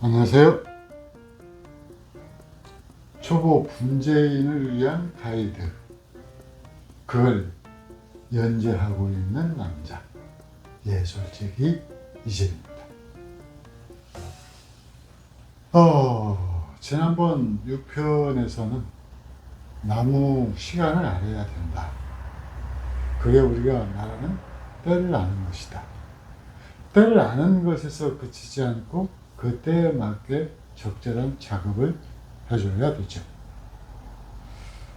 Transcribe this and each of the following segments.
안녕하세요. 초보 분재인을 위한 가이드, 그걸 연재하고 있는 남자, 예솔직이 이재입니다. 지난번 6편에서는 나무 시간을 알아야 된다. 그게 우리가 말하는 때를 아는 것이다. 때를 아는 것에서 그치지 않고 그 때에 맞게 적절한 작업을 해줘야 되죠.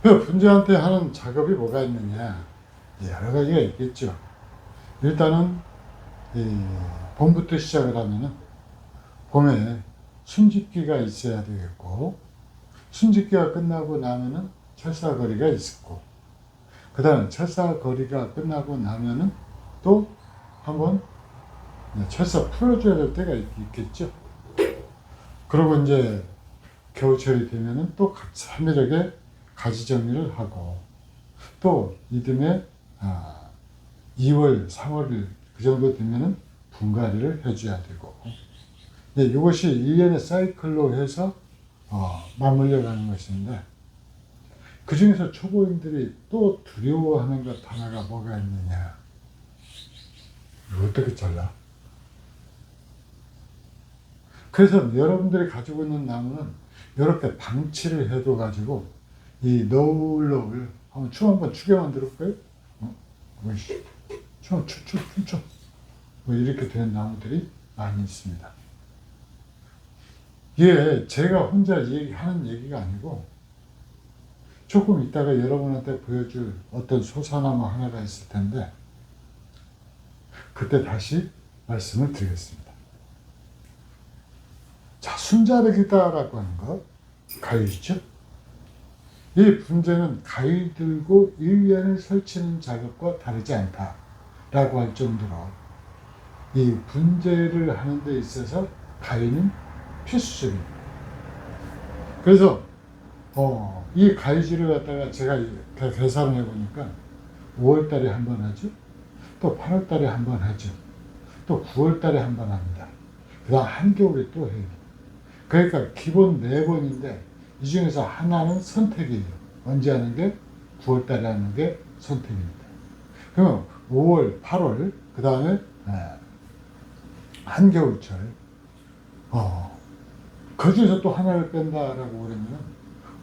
분재한테 하는 작업이 뭐가 있느냐? 여러 가지가 있겠죠. 일단은 봄부터 시작을 하면은 봄에 순짓기가 있어야 되겠고, 순짓기가 끝나고 나면은 철사거리가 있었고, 그 다음에 철사거리가 끝나고 나면은 또 한번 철사 풀어줘야 될 때가 있겠죠. 그리고 이제 겨울철이 되면은 또 산미하게 가지 정리를 하고, 또 이듬해 2월, 3월 그 정도 되면은 분갈이를 해줘야 되고, 이것이 1년의 사이클로 해서 맞물려 가는 것인데, 그 중에서 초보인들이 또 두려워하는 것 하나가 뭐가 있느냐? 이거 어떻게 잘라? 그래서 여러분들이 가지고 있는 나무는 이렇게 방치를 해둬 가지고 이 너울너울 한번 춤 한번 추게 만들어볼까요? 춤 뭐 이렇게 된 나무들이 많이 있습니다. 이게 제가 혼자 하는 얘기가 아니고 조금 이따가 여러분한테 보여줄 어떤 소사나무 하나가 있을 텐데 그때 다시 말씀을 드리겠습니다. 자, 순자력이다라고 하는 거 가위죠? 이 분재는 가위 들고 일련을 설치는 작업과 다르지 않다라고 할 정도로 이 분재를 하는 데 있어서 가위는 필수적입니다. 그래서 이 가위질을 갖다가 제가 계산을 해보니까 5월 달에 한 번 하죠. 또 8월 달에 한 번 하죠. 또 9월 달에 한 번 합니다. 그 다음 한겨울에 또 해요. 그러니까 기본 4번인데 이 중에서 하나는 선택이에요. 언제 하는 게? 9월 달에 하는 게 선택입니다. 그러면 5월, 8월, 그 다음에 한겨울철, 그 중에서 또 하나를 뺀다라고 그러면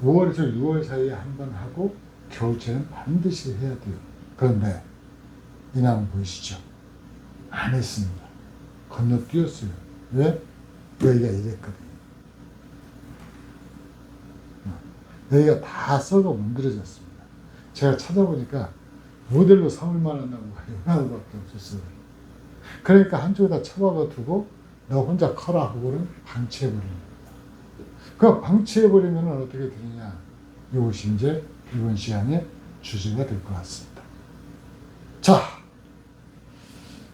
5월에서 6월 사이에 한 번 하고 겨울철은 반드시 해야 돼요. 그런데 이 나무 보이시죠? 안 했습니다. 건너뛰었어요. 왜? 여기가 이랬거든요. 여기가 다 썩어 문드러졌습니다. 제가 찾아보니까 모델로 삼을 만한 나무가 이만한밖에 없었어요. 그러니까 한쪽에다 처박아 두고 너 혼자 커라 하고는 방치해버리는 겁니다. 그 방치해버리면 어떻게 되느냐? 이것이 이제 이번 시간에 주제가 될 것 같습니다. 자,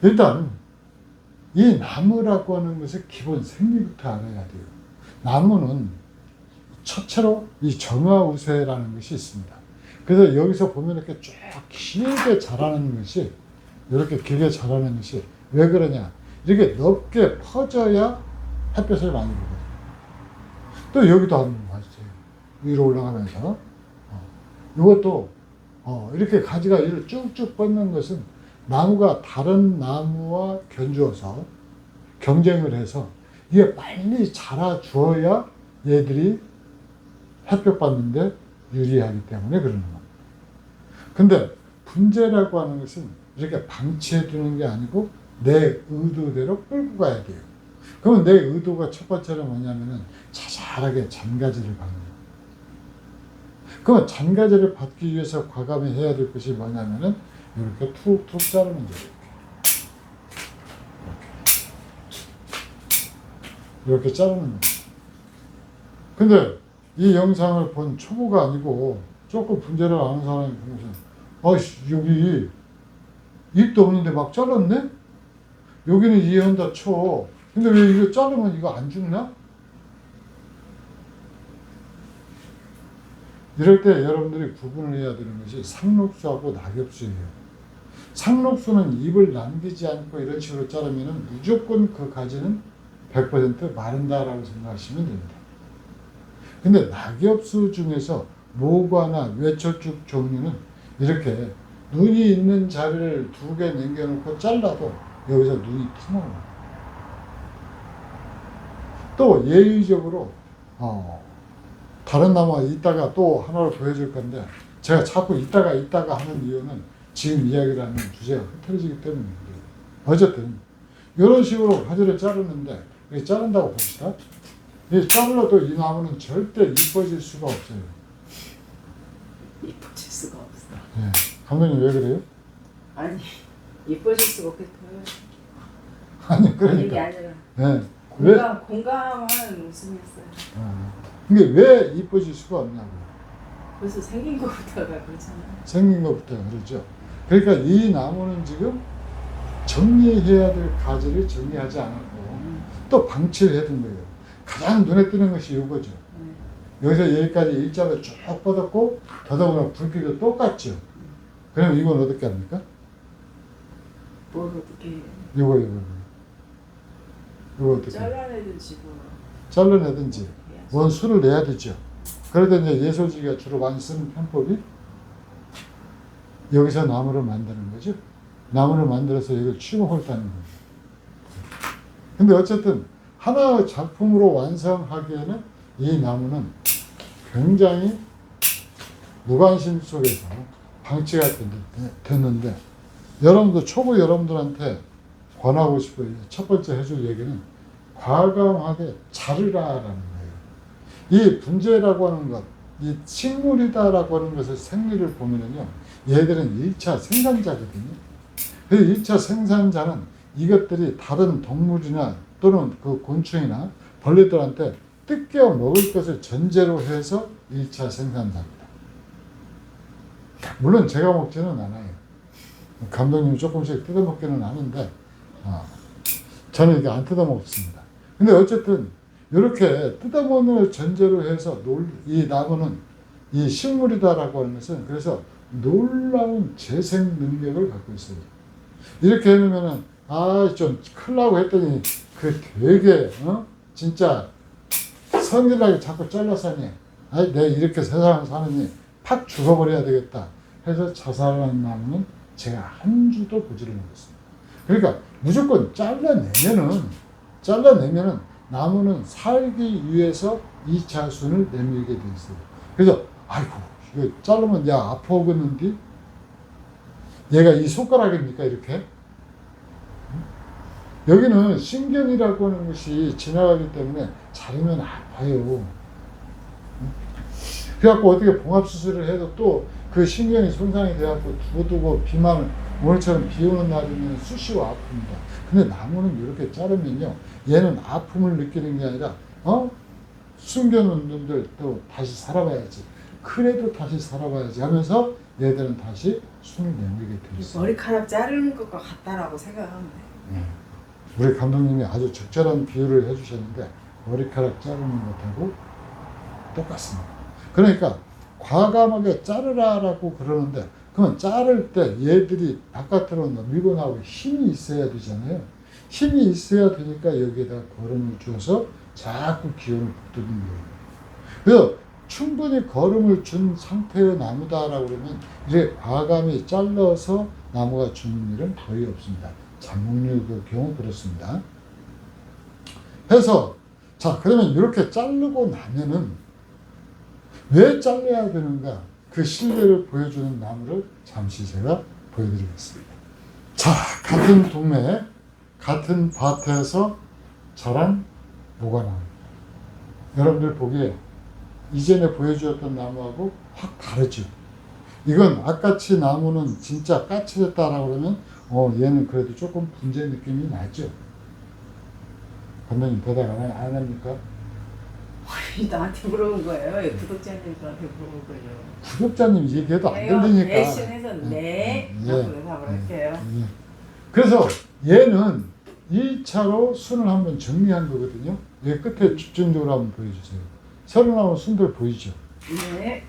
일단 이 나무라고 하는 것의 기본 생리부터 알아야 돼요. 나무는 첫째로 이 정화우세라는 것이 있습니다. 그래서 여기서 보면 이렇게 쭉 길게 자라는 것이, 이렇게 길게 자라는 것이 왜 그러냐? 이렇게 넓게 퍼져야 햇볕을 많이 보거든요. 또 여기도 한번 봐주세요. 위로 올라가면서. 이것도 이렇게 가지가 이를 쭉쭉 뻗는 것은 나무가 다른 나무와 견주어서 경쟁을 해서 이게 빨리 자라주어야 얘들이 햇볕 받는데 유리하기 때문에 그러는 겁니다. 근데 분재라고 하는 것은 이렇게 방치해 두는 게 아니고 내 의도대로 끌고 가야 돼요. 그러면 내 의도가 첫 번째는 뭐냐면은 자잘하게 잔가지를 받는 거예요. 그럼 잔가지를 받기 위해서 과감히 해야 될 것이 뭐냐면은 이렇게 툭툭 자르는 거예요. 이렇게 자르는 거예요. 근데 이 영상을 본 초보가 아니고 조금 분재를 아는 사람이 보면서 아이씨, 여기 잎도 없는데 막 잘랐네? 여기는 이해한다 쳐. 근데 왜 이거 자르면 이거 안 죽나? 이럴 때 여러분들이 구분을 해야 되는 것이 상록수하고 낙엽수예요. 상록수는 잎을 남기지 않고 이런 식으로 자르면 무조건 그 가지는 100% 마른다라고 생각하시면 됩니다. 근데 낙엽수 중에서 모과나 외철쭉 종류는 이렇게 눈이 있는 자리를 2개 남겨놓고 잘라도 여기서 눈이 투명합니다. 또 예의적으로 다른 나무가 이따가 또 하나를 보여줄 건데 제가 자꾸 이따가 하는 이유는 지금 이야기를 하는 주제가 흐트러지기 때문입니다. 어쨌든 이런 식으로 가지를 자르는데 자른다고 봅시다. 이 잘라도 이 나무는 절대 이뻐질 수가 없어요. 이뻐질 수가 없어. 네. 감독님 왜 그래요? 아니 이뻐질 수가 없겠어요. 아니 이게 그러니까. 아니라 네. 왜? 공감하는 웃음이었어요. 이게 왜 이뻐질 수가 없냐고요. 벌써 생긴 것부터가 그렇잖아요. 생긴 것부터 그러죠. 그러니까 이 나무는 지금 정리해야 될 가지를 정리하지 않았고 또 방치를 해둔 거예요. 가장 눈에 띄는 것이 이거죠. 여기서 여기까지 일자로 쭉 뻗었고 더더구나 굵기도 똑같죠. 그럼 이건 어떻게 합니까? 뭘 어떻게 해요? 이거 어떻게? 잘라내든지 뭐. 잘라내든지 원수를 내야 되죠. 그러다 이제 예술지가 주로 많이 쓰는 편법이 여기서 나무를 만드는 거죠. 나무를 만들어서 이걸 취급을 따는 거예요. 근데 어쨌든 하나의 작품으로 완성하기에는 이 나무는 굉장히 무관심 속에서 방치가 됐는데 여러분들 초보 여러분들한테 권하고 싶어요. 첫 번째 해줄 얘기는 과감하게 자르라라는 거예요. 이 분재라고 하는 것, 이 식물이다라고 하는 것의 생리를 보면은요, 얘들은 1차 생산자거든요. 그 1차 생산자는 이것들이 다른 동물이나 또는 그 곤충이나 벌레들한테 뜯겨 먹을 것을 전제로 해서 1차 생산자입니다. 물론 제가 먹지는 않아요. 감독님이 조금씩 뜯어먹기는 하는데 저는 이게 안 뜯어먹습니다. 근데 어쨌든 이렇게 뜯어먹는 전제로 해서 이 나무는 이 식물이다라고 하는 것은 그래서 놀라운 재생 능력을 갖고 있어요. 이렇게 해놓으면은 좀 크려고 했더니 그 되게 진짜 성질나게 자꾸 잘라서니 내가 이렇게 세상을 사느니 팍 죽어버려야 되겠다 해서 자살한 나무는 제가 한 주도 보지를 못했습니다. 그러니까 무조건 잘라내면은 나무는 살기 위해서 2차 순을 내밀게 돼 있어요. 그래서 아이고 이거 자르면 야 아파오겠는데 얘가 이 손가락입니까 이렇게? 여기는 신경이라고 하는 것이 지나가기 때문에 자르면 아파요. 그래갖고 어떻게 봉합수술을 해도 또 그 신경이 손상이 돼갖고 두고두고 오늘처럼 비 오는 날이면 수시로 아픕니다. 근데 나무는 이렇게 자르면요, 얘는 아픔을 느끼는 게 아니라 숨겨놓은 놈들 또 다시 살아봐야지. 그래도 다시 살아봐야지 하면서 얘들은 다시 숨을 내밀게 돼 있어요. 머리카락 자르는 것과 같다라고 생각하면 돼요. 우리 감독님이 아주 적절한 비유를 해주셨는데 머리카락 자르는 것하고 똑같습니다. 그러니까 과감하게 자르라라고 그러는데 그러면 자를 때 얘들이 바깥으로 밀고 나오고 힘이 있어야 되잖아요. 힘이 있어야 되니까 여기에다 거름을 줘서 자꾸 기운을 북돋는 거예요. 그래서 충분히 거름을 준 상태의 나무다라고 그러면 이렇게 과감히 잘라서 나무가 죽는 일은 거의 없습니다. 자목류의 경우 그렇습니다. 해서 자 그러면 이렇게 자르고 나면은 왜 잘라야 되는가 그 실내를 보여주는 나무를 잠시 제가 보여드리겠습니다. 자 같은 동네 같은 밭에서 자란 모과나무 여러분들 보기에 이전에 보여주었던 나무하고 확 다르죠. 이건 아까치 나무는 진짜 까칠했다라고 그러면 얘는 그래도 조금 분재 느낌이 나죠. 감독님 대답 안 합니까? 나한테 물어본 거예요. 구독자님들한테 물어본 거예요. 구독자님 얘기해도 안 들리니까. 대신해서 하고 대답을 할게요. 그래서 얘는 1차로 순을 한번 정리한 거거든요. 여기 끝에 집중적으로 한번 보여주세요. 새로 나온 순들 보이죠? 네.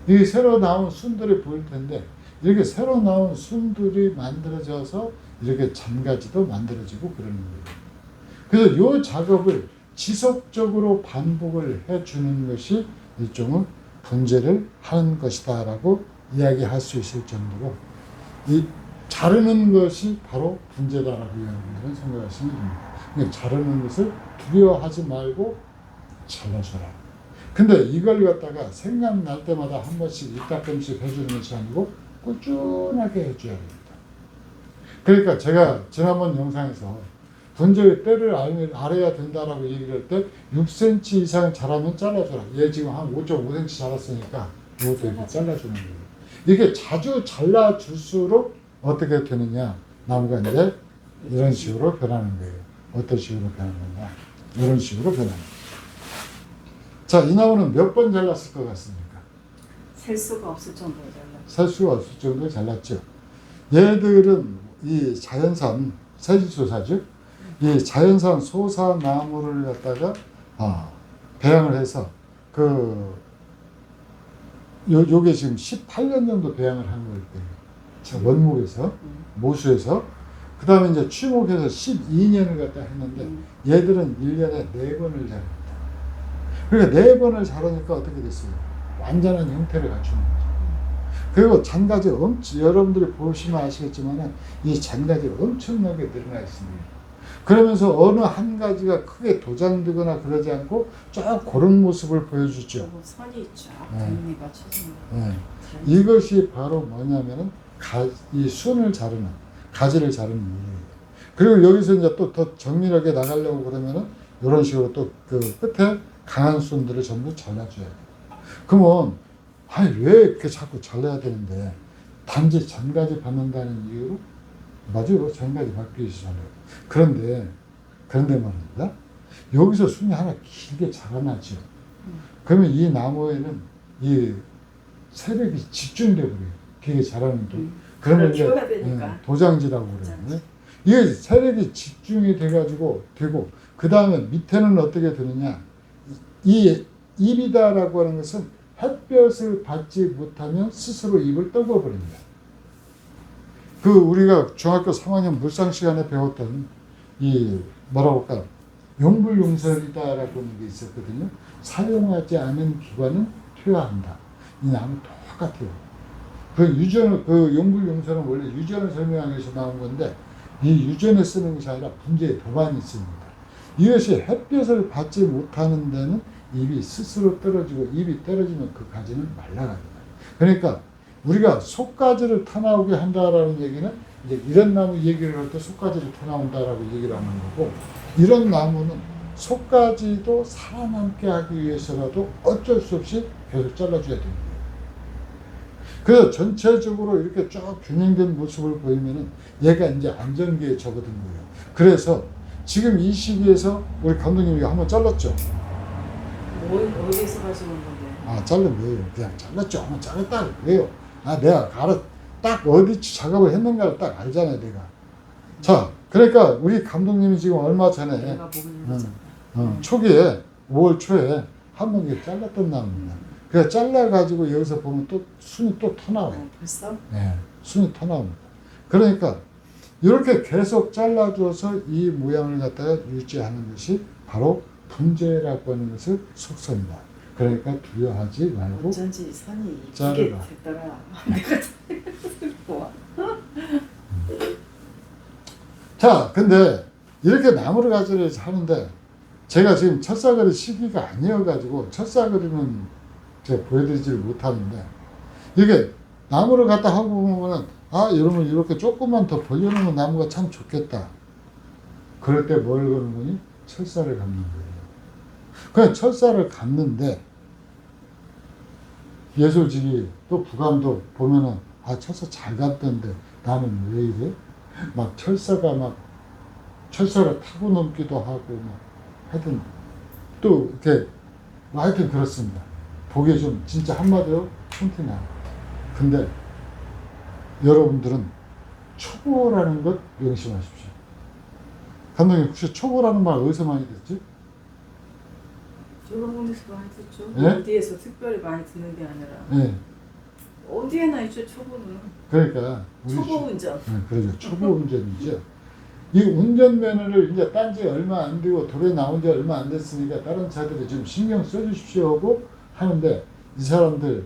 이 새로 나온 순들이 보일 텐데 이렇게 새로 나온 순들이 만들어져서 이렇게 잔가지도 만들어지고 그러는 거예요. 그래서 이 작업을 지속적으로 반복을 해주는 것이 일종의 분재를 하는 것이다라고 이야기할 수 있을 정도로 이 자르는 것이 바로 분재다라고 이야기하는 생각하시면 됩니다. 그러니까 자르는 것을 두려워하지 말고 잘라줘라. 근데 이걸 갖다가 생각날 때마다 한 번씩 이따금씩 해주는 것이 아니고 꾸준하게 해줘야 됩니다. 그러니까 제가 지난번 영상에서 분재의 때를 알아야 된다라고 얘기를 할 때 6cm 이상 자라면 잘라줘라. 얘 지금 한 5.5cm 자랐으니까 이것도 이렇게 잘라주는 거예요. 이게 자주 잘라줄수록 어떻게 되느냐. 나무가 이제 이런 식으로 변하는 거예요. 어떤 식으로 변하느냐. 이런 식으로 변하는 거예요. 자, 이 나무는 몇 번 잘랐을 것 같습니까? 셀 수가 없을 정도로 잘라. 살 수가 없을 정도로 잘랐죠. 얘들은 이 자연산 세지소사죠. 이 자연산 소사나무를 갖다가 배양을 해서 요게 지금 18년 정도 배양을 한 거일 거예요. 원목에서 모수에서 그 다음에 이제 취목해서 12년을 갖다 했는데 얘들은 1년에 4번을 자릅니다. 그러니까 4번을 자르니까 어떻게 됐어요? 완전한 형태를 갖추는 거죠. 그리고 잔가지 여러분들이 보시면 아시겠지만 이 잔가지가 엄청나게 늘어나 있습니다. 그러면서 어느 한 가지가 크게 도장되거나 그러지 않고 쫙 그런 모습을 보여주죠. 선이 쫙 정리가 쳐진 거. 이것이 바로 뭐냐면은 이 순을 자르는 가지를 자르는 이유예요. 그리고 여기서 이제 또 더 정밀하게 나가려고 그러면은 이런 식으로 또 그 끝에 강한 순들을 전부 잘라줘야 돼요. 그러면 왜 이렇게 자꾸 잘라야 되는데 단지 잔가지 받는다는 이유로 맞아요. 잔가지 받기 위해서 잘라요. 그런데 말입니다. 여기서 순이 하나 길게 자라나죠. 그러면 이 나무에는 이 세력이 집중돼 버려요. 길게 자라는 게. 그러면 이제 도장지라고 그래요. 이게 세력이 집중이 돼가지고 되고 그 다음에 밑에는 어떻게 되느냐? 이 잎이다라고 하는 것은 햇볕을 받지 못하면 스스로 잎을 떠버립니다. 우리가 중학교 3학년 물상 시간에 배웠던 뭐라고 할까? 용불용설이다라고 하는 게 있었거든요. 사용하지 않은 기관은 퇴화한다. 이 나무 똑같아요. 용불용설은 원래 유전을 설명하기 위해서 나온 건데 이 유전에 쓰는 것이 아니라 분재에 더 많이 씁니다. 이것이 햇볕을 받지 못하는 데는 잎이 스스로 떨어지고 잎이 떨어지면 그 가지는 말라갑니다. 그러니까 우리가 속가지를 타나오게 한다라는 얘기는 이제 이런 나무 얘기를 할 때 속가지를 타나온다라고 얘기를 하는 거고 이런 나무는 속가지도 살아남게 하기 위해서라도 어쩔 수 없이 계속 잘라줘야 됩니다. 그래서 전체적으로 이렇게 쭉 균형된 모습을 보이면은 얘가 이제 안정기에 접어든 거예요. 그래서 지금 이 시기에서 우리 감독님이 한번 잘랐죠? 어디서 가시는 건데? 자르면 왜요? 그냥 잘랐죠. 한번 잘랐다 왜요? 내가 딱 어디 작업을 했는가를 딱 알잖아요, 내가. 자, 그러니까 우리 감독님이 지금 얼마 전에 초기에 5월 초에 한 번 잘랐던 나무입니다. 그래서 잘라가지고 여기서 보면 또 순이 또 터나와요. 벌써? 네, 순이 터나옵니다. 그러니까 이렇게 계속 잘라줘서 이 모양을 갖다가 유지하는 것이 바로 분재라고 하는 것을 속성이다. 그러니까 두려워하지 말고 어쩐지 선이 자르라. 됐더라. 자, 근데 이렇게 나무를 가지를 하는데 제가 지금 철사거리 시기가 아니어가지고 철사거리는 제가 보여드리지를 못하는데 이게 나무를 갖다 하고 보면은 여러분 이렇게 조금만 더 벌려놓으면 나무가 참 좋겠다. 그럴 때 뭘 거는 거니? 철사를 감는 거예요. 그냥 철사를 감는데 예술직이 또 부감도 보면은 철사 잘 감던데 나는 왜 이래? 막 철사를 타고 넘기도 하고 하여튼 또 이렇게 하여튼 그렇습니다. 보기에 좀 진짜 한마디로 튼튼해요. 근데 여러분들은 초보라는 것 명심하십시오. 감독님 혹시 초보라는 말 어디서 많이 듣지? 조롱에서 많이 듣죠. 네? 어디에서 특별히 많이 듣는 게 아니라. 네. 어디에나 있죠 초보는. 그러니까 우리 초보 운전. 그러죠. 초보 운전이죠. 이 운전면허를 이제 딴 지 얼마 안 되고 도로에 나온 지 얼마 안 됐으니까 다른 차들이 좀 신경 써주십시오 하고 하는데 이 사람들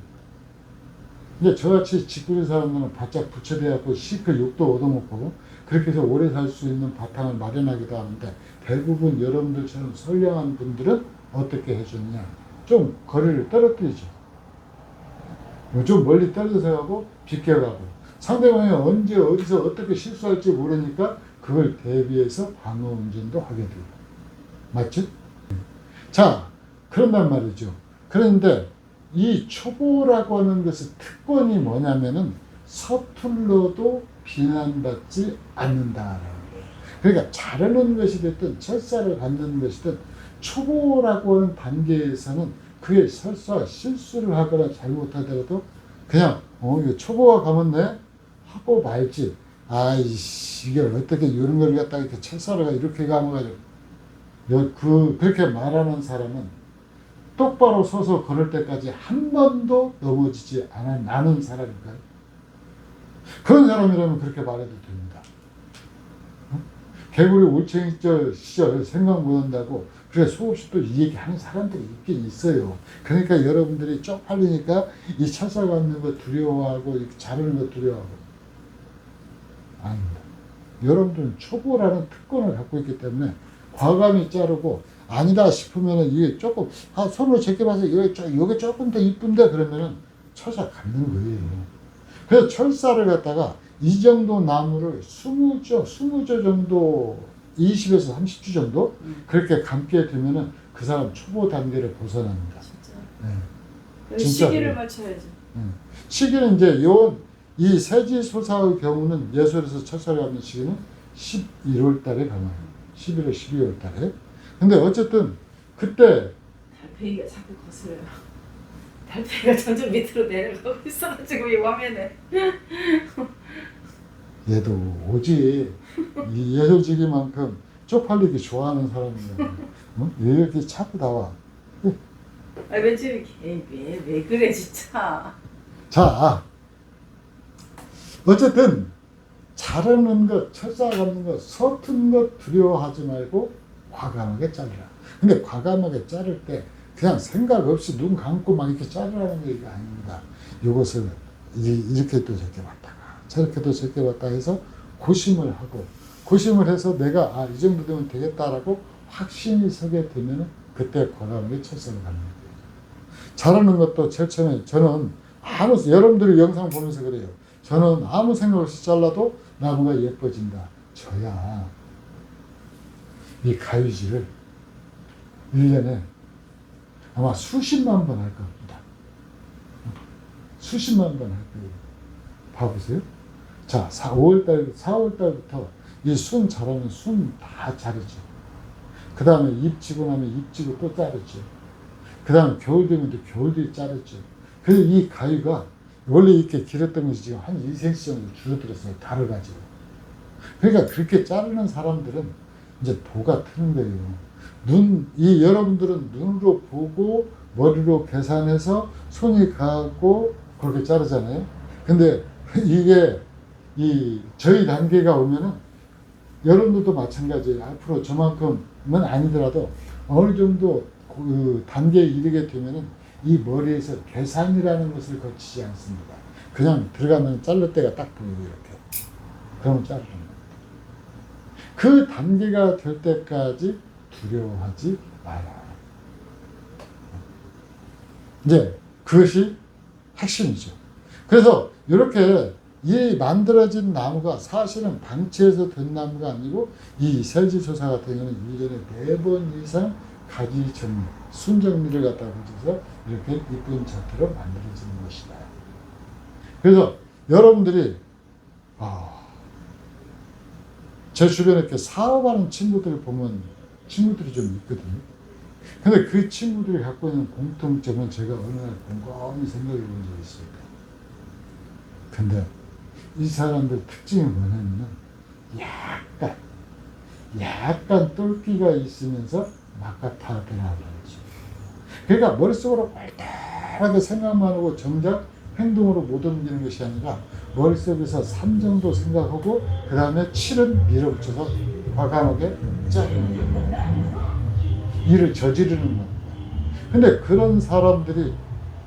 이제 저같이 직구린 사람들은 바짝 부처대갖고 시크 욕도 얻어먹고 그렇게 해서 오래 살 수 있는 바탕을 마련하기도 하는데 대부분 여러분들처럼 선량한 분들은 어떻게 해줬냐. 좀 거리를 떨어뜨리죠. 좀 멀리 떨어져서 가고 비껴가고 상대방이 언제 어디서 어떻게 실수할지 모르니까 그걸 대비해서 방어 운전도 하게 돼요. 맞죠? 자, 그런단 말이죠. 그런데 이 초보라고 하는 것의 특권이 뭐냐면은 서툴러도 비난받지 않는다라는 거예요. 그러니까 잘하는 것이 됐든 철사를 갖는 것이든 초보라고 하는 단계에서는 그게 설사 실수를 하거나 잘못하더라도 그냥 이거 초보가 가면 돼? 하고 말지. 아이씨 이게 어떻게 이런 걸 갖다가 이렇게 철사를 이렇게 감아가지고 그렇게 말하는 사람은 똑바로 서서 걸을 때까지 한 번도 넘어지지 않은 사람일까요? 그런 사람이라면 그렇게 말해도 됩니다. 개구리 올챙이 시절 생각 못한다고 그래 수없이 또 이 얘기 하는 사람들이 있긴 있어요. 그러니까 여러분들이 쪽팔리니까 이 철사 갖는 거 두려워하고 자르는 거 두려워하고 아닙니다. 여러분들은 초보라는 특권을 갖고 있기 때문에 과감히 자르고 아니다 싶으면은 이게 조금 손으로 제껴봐서 이게 조금 더 이쁜데 그러면은 철사 갖는 거예요. 그래서 철사를 갖다가 이 정도 나무를 20조 정도 20에서 30주 정도 그렇게 감게 되면은 그 사람 초보 단계를 벗어납니다. 진짜. 네. 시기를 맞춰야지. 시기는 이제 이 세지소사의 경우는 예술에서 철사를 하는 시기는 11월 달에 가나요. 11월, 12월 달에. 근데 어쨌든 그때 달팽이가 자꾸 거슬려요. 달팽이가 점점 밑으로 내려가고 있어가지고 이 화면에. 얘도 오지. 이 예술지기만큼 쪽팔리기 좋아하는 사람이야. 왜 이렇게 자꾸 나와. 왠지 왜 그래 진짜. 자, 어쨌든 자르는 것, 철사 갖는 것, 서툰 것 두려워하지 말고 과감하게 자르라. 근데 과감하게 자를 때 그냥 생각 없이 눈 감고 막 이렇게 자르라는 얘기가 아닙니다. 이것을 이렇게도 적혀봤다가 저렇게도 적혀봤다 해서 고심을 하고 고심을 해서 내가 이 정도 되면 되겠다라고 확신이 서게 되면 그때 과감하게 철사를 갖는 거예요. 자르는 것도 제일 처음에 저는 여러분들이 영상 보면서 그래요. 저는 아무 생각 없이 잘라도 나무가 예뻐진다. 저야 이 가위질을 1년에 아마 수십만 번 할 겁니다. 수십만 번 할 거예요. 봐보세요. 자, 4월달부터 이 순 자라면 순 다 자르죠. 그 다음에 잎 지고 나면 잎 지고 또 자르죠. 그 다음에 겨울 되면 또 겨울 뒤에 자르죠. 그래서 이 가위가 원래 이렇게 길었던 것이 지금 한 2cm 정도 줄어들었어요. 달을 가지고. 그러니까 그렇게 자르는 사람들은 이제 도가 트는 거예요. 여러분들은 눈으로 보고 머리로 계산해서 손이 가고 그렇게 자르잖아요. 근데 이게 저희 단계가 오면은 여러분들도 마찬가지예요. 앞으로 저만큼은 아니더라도 어느 정도 그 단계에 이르게 되면은 이 머리에서 계산이라는 것을 거치지 않습니다. 그냥 들어가면 잘릴 때가 딱 보이고 이렇게. 그러면 자르는 겁니다. 그 단계가 될 때까지 두려워하지 마라. 이제 그것이 핵심이죠. 그래서 이렇게 이 만들어진 나무가 사실은 방치해서 된 나무가 아니고 이 세지소사 같은 경우는 1년에 4번 이상 가지 정리, 순정리를 갖다 붙여서 이렇게 이쁜 자태로 만들어지는 것이다. 그래서 여러분들이 제 주변에 이렇게 사업하는 친구들을 보면 친구들이 좀 있거든요. 근데 그 친구들이 갖고 있는 공통점은 제가 어느 날 곰곰이 생각해 본 적이 있습니다. 근데 이 사람들 특징이 뭐냐면 약간 똘끼가 있으면서 막가타더라고요. 그러니까 머릿속으로 빨딱하게 생각만 하고 정작 행동으로 못 옮기는 것이 아니라 머릿속에서 3 정도 생각하고 그 다음에 7은 밀어붙여서 과감하게 짜는 거예요. 일을 저지르는 겁니다. 근데 그런 사람들이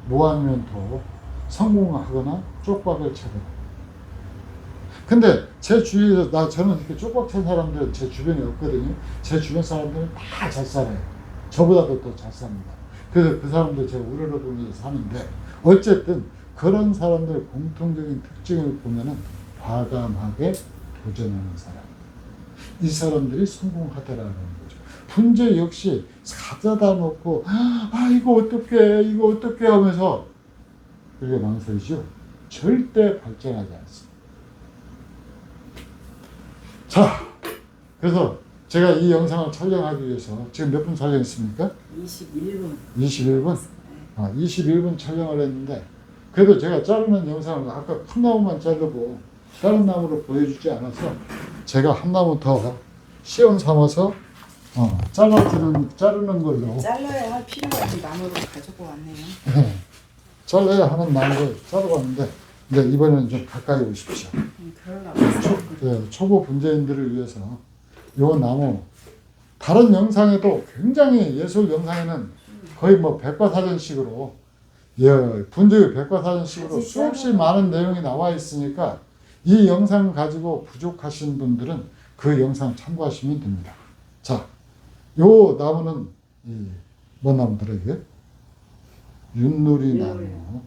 무한면 더 성공하거나 쪽박을 차거나. 근데 제 주위에서 저는 이렇게 쪽박 찬 사람들은 제 주변에 없거든요. 제 주변 사람들은 다 잘 살아요. 저보다도 더 잘 삽니다. 그래서 그 사람들 제가 우러러보면서 사는데 어쨌든 그런 사람들의 공통적인 특징을 보면은 과감하게 도전하는 사람. 이 사람들이 성공하더라는 거죠. 문제 역시 가져다 놓고 이거 어떻게 하면서 그게 망설이죠. 절대 발전하지 않습니다. 자, 그래서 제가 이 영상을 촬영하기 위해서 지금 몇 분 촬영했습니까? 21분. 21분? 21분 촬영을 했는데 그래도 제가 자르는 영상을 아까 큰 나무만 자르고 다른 나무로 보여주지 않아서 제가 한 나무 더 시험 삼아서 자르는 걸로 잘라야 할 필요가 있는 나무를 가지고 왔네요. 잘라야 하는 나무를 자르봤는데 근데 이번에는 좀 가까이 오십시오. 그러려고 했어요. 초보 분재인들을 위해서 요 나무 다른 영상에도 굉장히 예술 영상에는 거의 뭐 백과사전식으로 분재의 백과사전식으로 수없이 많은 내용이 나와 있으니까 이 영상 가지고 부족하신 분들은 그 영상 참고하시면 됩니다. 자, 요 나무는 뭔 나무더라 이게? 윷놀이 나무.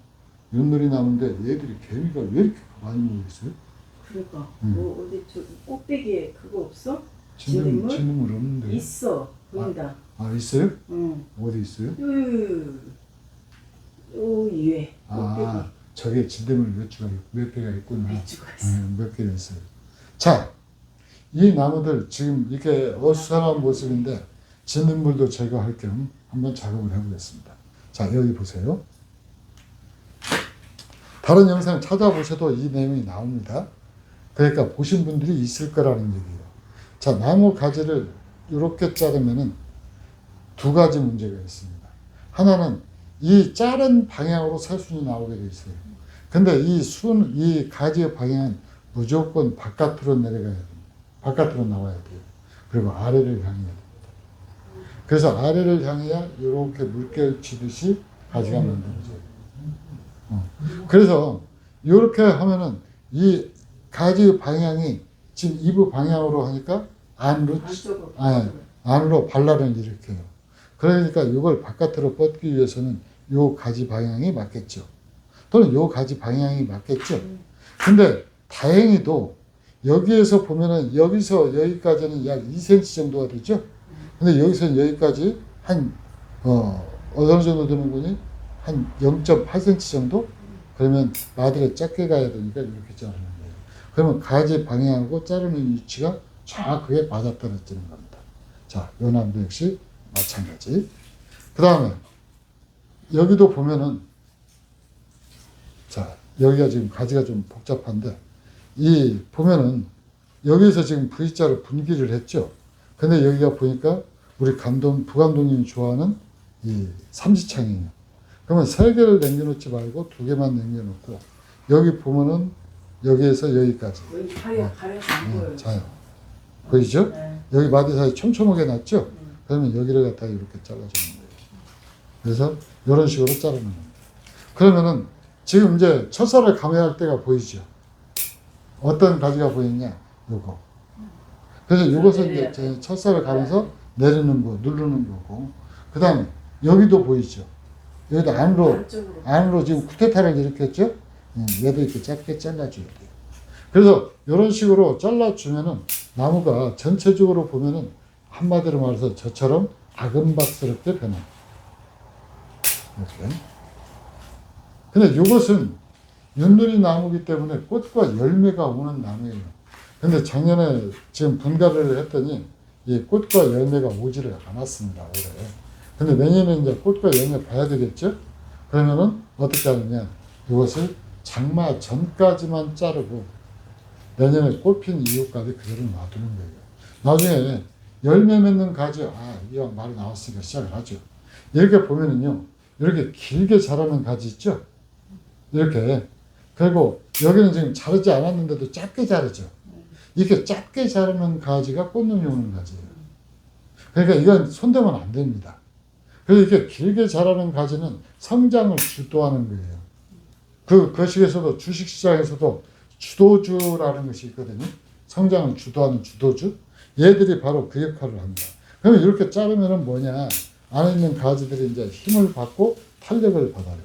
윷놀이 나무인데 얘들이 개미가 왜 이렇게 많이 모여 있어요? 그러니까 뭐 어디 저 꼭대기에 그거 없어? 진딧물 없는데. 있어. 보인다. 있어요? 응. 어디 있어요? 요 위에. 저게 진딧물 몇 개가 있구나. 몇 주가 있어. 몇 개가 있어요. 자, 이 나무들 지금 이렇게 어수선한 모습인데 진딧물도 제거할 겸 한번 작업을 해보겠습니다. 자, 여기 보세요. 다른 영상 찾아보셔도 이 내용이 나옵니다. 그러니까 보신 분들이 있을 거라는 얘기예요. 자, 나무 가지를 이렇게 자르면은 2가지 문제가 있습니다. 하나는 이 자른 방향으로 새순이 나오게 돼 있어요. 근데 이 가지의 방향은 무조건 바깥으로 내려가야 됩니다. 바깥으로 나와야 돼요. 그리고 아래를 향해야 됩니다. 그래서 아래를 향해야 이렇게 물결 치듯이 가지가 만들어져요. 그래서 이렇게 하면은 이 가지 방향이 지금 이부 방향으로 하니까 안으로 반란을 일으켜요. 그러니까 이걸 바깥으로 뻗기 위해서는 이 가지 방향이 맞겠죠. 또는 이 가지 방향이 맞겠죠. 근데 다행히도 여기에서 보면은 여기서 여기까지는 약 2cm 정도가 되죠. 근데 여기서 여기까지 어느 정도 되는 거니? 한 0.8cm 정도? 그러면 마디가 작게 가야 되니까 이렇게 자르는 거예요. 그러면 가지 방향하고 자르는 위치가 정확하게 맞아떨어지는 겁니다. 자, 요 나무도 역시 마찬가지. 그 다음에 여기도 보면은 자, 여기가 지금 가지가 좀 복잡한데 보면은 여기서 지금 V자로 분기를 했죠. 근데 여기가 보니까 우리 부감독님이 좋아하는 이 삼지창이에요. 그러면 3개를 남겨놓지 말고 2개만 남겨놓고 여기 보면은 여기에서 여기까지. 여기 가려서 안 보여요. 자요. 보이죠? 네. 여기 마디 사이 촘촘하게 났죠? 그러면 여기를 갖다가 이렇게 잘라주는 거예요. 그래서 이런 식으로 자르는 겁니다. 그러면은 지금 이제 첫살을 감해야 할 때가 보이죠? 어떤 가지가 보이냐? 요거. 그래서 이것은 이제 첫살을 가면서 내리는 거, 누르는 거고. 그 다음에 여기도 보이죠? 여기도 안으로 지금 쿠데타를 일으켰죠? 얘도 이렇게 짧게 잘라줘야 돼요. 그래서 이런 식으로 잘라주면은 나무가 전체적으로 보면은 한마디로 말해서 저처럼 아금박스럽게 변합니다. 이렇게. 근데 이것은 윷놀이 나무이기 때문에 꽃과 열매가 오는 나무예요. 근데 작년에 지금 분갈이를 했더니 이 꽃과 열매가 오지를 않았습니다. 올해. 근데 내년에 이제 꽃과 열매 봐야 되겠죠? 그러면은 어떻게 하느냐. 이것을 장마 전까지만 자르고 내년에 꽃핀 이후까지 그대로 놔두는 거예요. 나중에 열매 맺는 가지, 이왕 말이 나왔으니까 시작을 하죠. 이렇게 보면은요, 이렇게 길게 자라는 가지 있죠? 이렇게. 그리고 여기는 지금 자르지 않았는데도 짧게 자르죠. 이렇게 짧게 자르는 가지가 꽃눈이 오는 가지예요. 그러니까 이건 손대면 안 됩니다. 그래서 이렇게 길게 자라는 가지는 성장을 주도하는 거예요. 그 거식에서도 주식시장에서도 주도주라는 것이 있거든요. 성장을 주도하는 주도주. 얘들이 바로 그 역할을 합니다. 그러면 이렇게 자르면은 뭐냐? 안에 있는 가지들이 이제 힘을 받고 탄력을 받아요.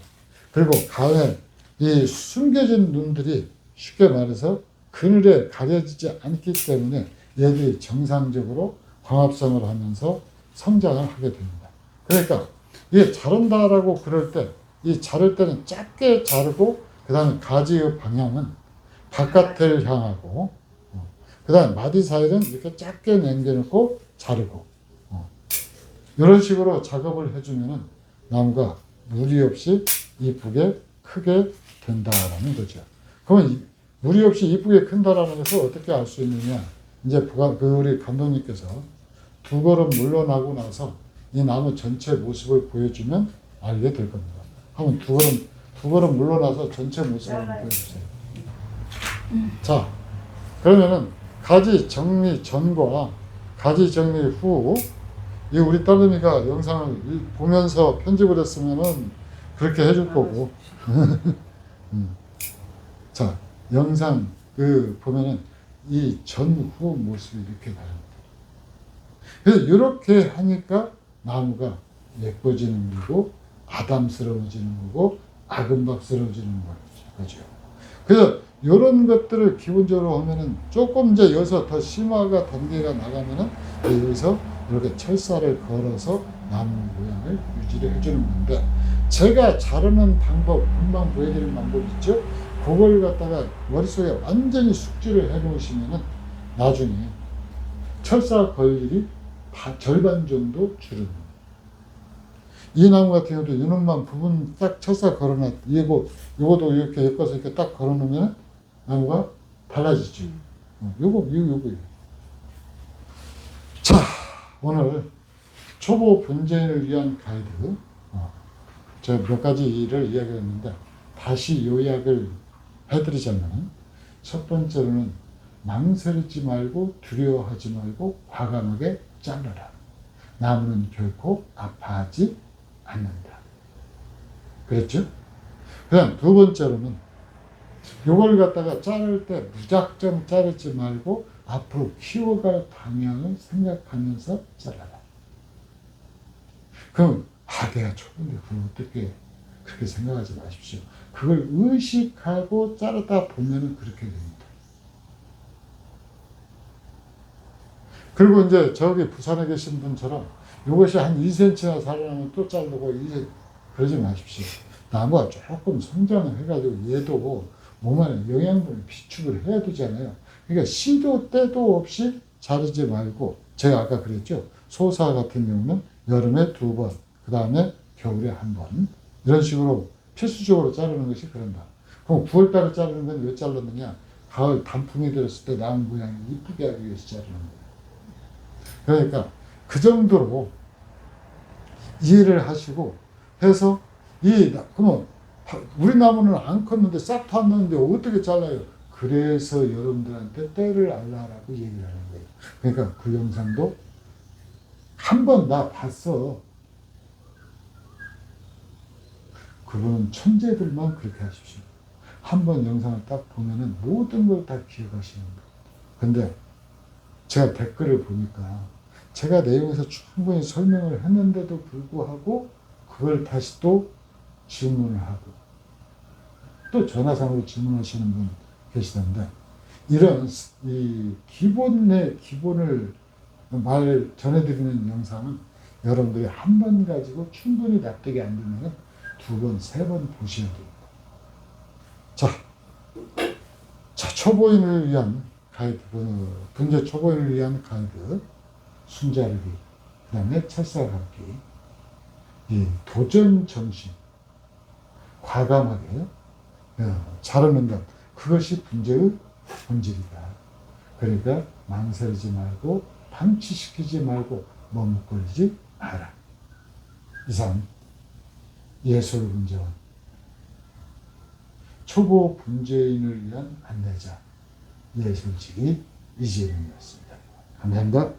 그리고 가에 이 숨겨진 눈들이 쉽게 말해서 그늘에 가려지지 않기 때문에 얘들이 정상적으로 광합성을 하면서 성장을 하게 됩니다. 그러니까 이게 자른다라고 그럴 때 이 자를 때는 짧게 자르고 그 다음에 가지의 방향은 바깥을 향하고 그 다음에 마디 사이는 이렇게 짧게 남겨놓고 자르고 이런 식으로 작업을 해주면은 나무가 무리 없이 이쁘게 크게 된다라는 거죠. 그러면 무리 없이 이쁘게 큰다라는 것을 어떻게 알 수 있느냐? 이제 우리 감독님께서 두 걸음 물러나고 나서 이 나무 전체 모습을 보여주면 알게 될 겁니다. 한번 두 걸음 물러나서 전체 모습을 한번 보여주세요. 자, 그러면은 가지 정리 전과 가지 정리 후, 이 우리 딸내미가 영상을 보면서 편집을 했으면은 그렇게 해줄 거고. 자, 영상 보면은 이 전후 모습이 이렇게 나옵니다. 그래서 이렇게 하니까 나무가 예뻐지는 거고 아담스러워지는 거고 아금박스러워지는 거죠. 그래서 이런 것들을 기본적으로 하면은 조금 이제 여기서 더 심화가 단계가 나가면은 여기서 이렇게 철사를 걸어서 나무 모양을 유지를 해주는 건데, 제가 자르는 방법, 금방 보여드리는 방법 있죠? 그걸 갖다가 머릿속에 완전히 숙지를 해 놓으시면은 나중에 철사 걸 일이 다 절반 정도 줄어듭니다. 이 나무 같은 경우도 이놈만 부분 딱 철사 걸어놨, 요거도 이렇게 엮어서 이렇게 딱 걸어놓으면 나무가 달라지죠. 요거. 자, 오늘 초보 분재인을 위한 가이드, 제가 몇 가지를 이야기했는데 다시 요약을 해드리자면, 첫 번째로는 망설이지 말고 두려워하지 말고 과감하게 잘라라. 나무는 결코 아파하지 않는다. 그랬죠? 그다음 두 번째로는 요걸 갖다가 자를 때 무작정 자르지 말고 앞으로 키워갈 방향을 생각하면서 잘라라. 그럼 내가 초보인데 그걸 어떻게 그렇게 생각하지 마십시오. 그걸 의식하고 자르다 보면은 그렇게 됩니다. 그리고 이제 저기 부산에 계신 분처럼 이것이 한 2cm나 살아나면 또 자르고 이제 그러지 마십시오. 나무가 조금 성장을 해가지고 얘도 몸 안에 영양분을 비축을 해야 되잖아요. 그러니까 시도 때도 없이 자르지 말고, 제가 아까 그랬죠. 소사 같은 경우는 여름에 2번, 그 다음에 겨울에 1번, 이런 식으로 필수적으로 자르는 것이 그런다. 그럼 9월달에 자르는 건 왜 잘랐느냐? 가을 단풍이 들었을 때 나무 모양이 이쁘게 하기 위해서 자르는 거예요. 그러니까 그 정도로 이해를 하시고 해서 그러면 우리 나무는 안 컸는데 싹도 안 났는데 어떻게 잘라요? 그래서 여러분들한테 때를 알라라고 얘기를 하는 거예요. 그러니까 그 영상도 한 번 나 봤어. 그분은 천재들만 그렇게 하십시오. 한 번 영상을 딱 보면은 모든 걸 다 기억하시는 거예요. 근데 제가 댓글을 보니까 제가 내용에서 충분히 설명을 했는데도 불구하고 그걸 다시 또 질문을 하고 또 전화상으로 질문하시는 분 계시던데, 이런 이 기본을 말 전해드리는 영상은 여러분들이 한 번 가지고 충분히 납득이 안 되면 2번, 3번 보셔야 됩니다. 자, 초보인을 위한 가이드, 분재 초보인을 위한 가이드, 순자르기, 그 다음에 철사감기, 이 도전 정신, 과감하게 자르는 것, 그것이 분재의 본질이다. 그러니까 망설이지 말고 방치시키지 말고 머뭇거리지 마라. 이상 예술분재원 초보 분재인을 위한 안내자 예술직이 이재명이었습니다. 감사합니다.